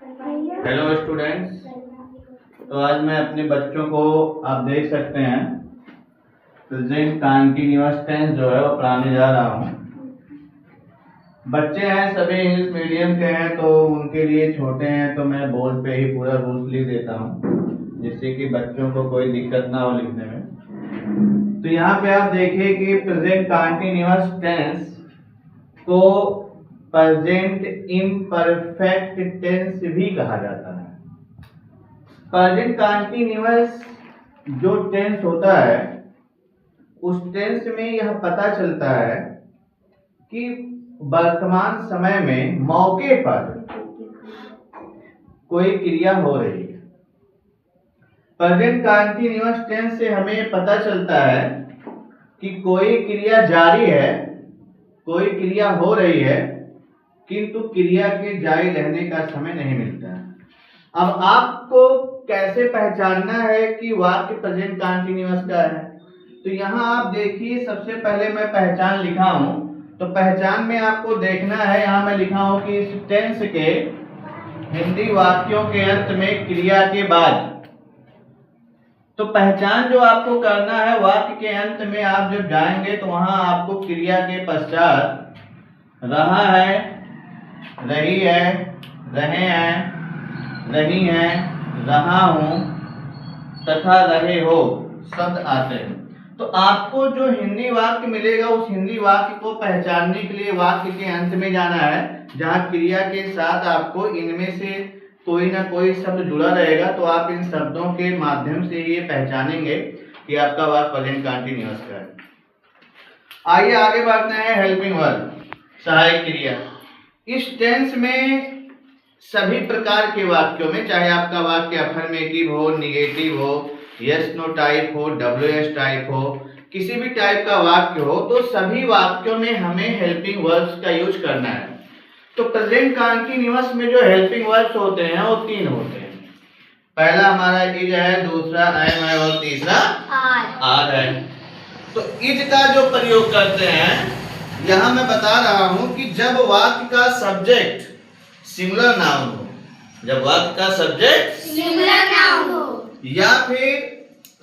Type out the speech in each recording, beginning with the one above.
Hello students. तो आज मैं अपने बच्चों को, आप देख सकते हैं, प्रेजेंट कंटीन्यूअस टेंस जो है वो पढ़ाने जा रहा हूँ। बच्चे हैं, सभी इंग्लिश मीडियम के हैं, तो उनके लिए छोटे हैं, तो मैं बोर्ड पे ही पूरा रूल्स लिख देता हूँ जिससे कि बच्चों को कोई दिक्कत ना हो लिखने में। तो यहाँ पे आप देखिए कि प्रेजेंट कंटीन्यूअस टेंस को प्रेजेंट इम्परफेक्ट टेंस भी कहा जाता है। प्रेजेंट कंटीन्यूअस जो टेंस होता है, उस टेंस में यह पता चलता है कि वर्तमान समय में मौके पर कोई क्रिया हो रही है। प्रेजेंट कंटीन्यूअस टेंस से हमें पता चलता है कि कोई क्रिया जारी है, कोई क्रिया हो रही है, किंतु क्रिया के जारी रहने का समय नहीं मिलता है। अब आपको कैसे पहचानना है कि वाक्य प्रेजेंट कंटीन्यूअस का है? तो यहाँ आप देखिए, सबसे पहले मैं पहचान लिखा हूं, तो पहचान में आपको देखना है, यहाँ मैं लिखा हूं कि इस टेंस के हिंदी वाक्यों के अंत में क्रिया के बाद। तो पहचान जो आपको करना है, वाक्य के अंत में आप जब जाएंगे तो वहां आपको क्रिया के पश्चात रहा है, रही है, रहे हैं, रही हैं, रहा हूं तथा रहे हो शब्द आते हैं। तो आपको जो हिंदी वाक्य मिलेगा, उस हिंदी वाक्य को पहचानने के लिए वाक्य के अंत में जाना है, जहां क्रिया के साथ आपको इनमें से कोई ना कोई शब्द जुड़ा रहेगा। तो आप इन शब्दों के माध्यम से ये पहचानेंगे कि आपका वाक्य प्रेजेंट कंटीन्यूअस का है। आइए आगे बढ़ते हैं। हेल्पिंग वर्ब, सहायक क्रिया। इस टेंस में सभी प्रकार के वाक्यों में, चाहे आपका वाक्य अफर्मेटिव हो, निगेटिव हो, यस नो टाइप हो, डब्ल्यूएस टाइप हो, किसी भी टाइप का वाक्य हो, तो सभी वाक्यों में हमें हेल्पिंग वर्ब्स का यूज करना है। तो प्रेजेंट कंटीन्यूअस में जो हेल्पिंग वर्ब्स होते हैं वो तीन होते हैं। पहला हमारा इज है, दूसरा एम है और तीसरा आर है। तो इज का जो प्रयोग करते हैं, यहां मैं बता रहा हूं कि जब वाक्य का सब्जेक्ट सिंगुलर नाउन हो, जब वाक्य का सब्जेक्ट सिंगुलर नाउन हो या फिर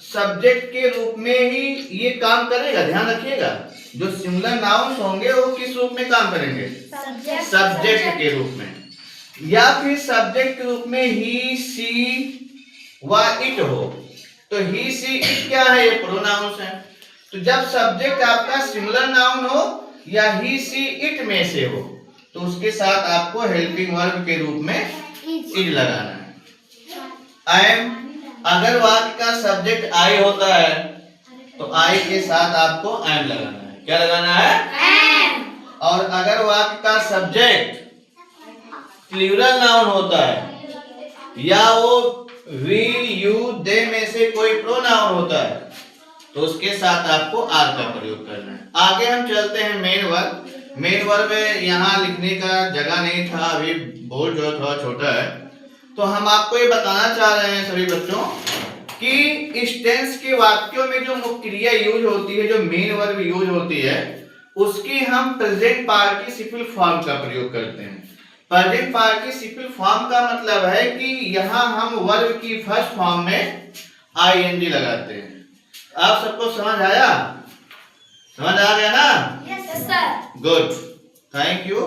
सब्जेक्ट के रूप में ही ये काम करेगा। ध्यान रखिएगा, जो सिंगुलर नाउन्स होंगे वो किस रूप में काम करेंगे? सब्जेक्ट के रूप में, या फिर सब्जेक्ट के रूप में ही, सी व इट हो। तो ही, सी, इट क्या है? ये प्रोनाउंस है। तो जब सब्जेक्ट आपका सिंगुलर नाउन हो या ही, सी, इट में से हो, तो उसके साथ आपको हेल्पिंग वर्ब के रूप में इज लगाना है। एम, अगर वाक्य का सब्जेक्ट आई होता है तो आई के साथ आपको एम लगाना है। क्या लगाना है? एम। और अगर वाक्य का सब्जेक्ट प्लूरल नाउन होता है या वो वी, यू, दे में से कोई प्रोनाउन होता है, तो उसके साथ आपको आर का प्रयोग करना है। आगे हम चलते हैं मेन वर्ब। मेन वर्ब में यहाँ लिखने का जगह नहीं था, अभी बोर्ड जो थोड़ा छोटा है, तो हम आपको ये बताना चाह रहे हैं सभी बच्चों कि इस टेंस के वाक्यों में जो मुख्य क्रिया यूज होती है, जो मेन वर्ब यूज होती है, उसकी हम प्रेजेंट पार्टिसिपल फॉर्म का प्रयोग करते हैं। प्रेजेंट पार्टिसिपल फॉर्म का मतलब है कि यहाँ हम वर्ब की फर्स्ट फॉर्म में आईएनजी लगाते हैं। आप सबको समझ आया? समझ आ गया ना? Yes sir. Good, thank you.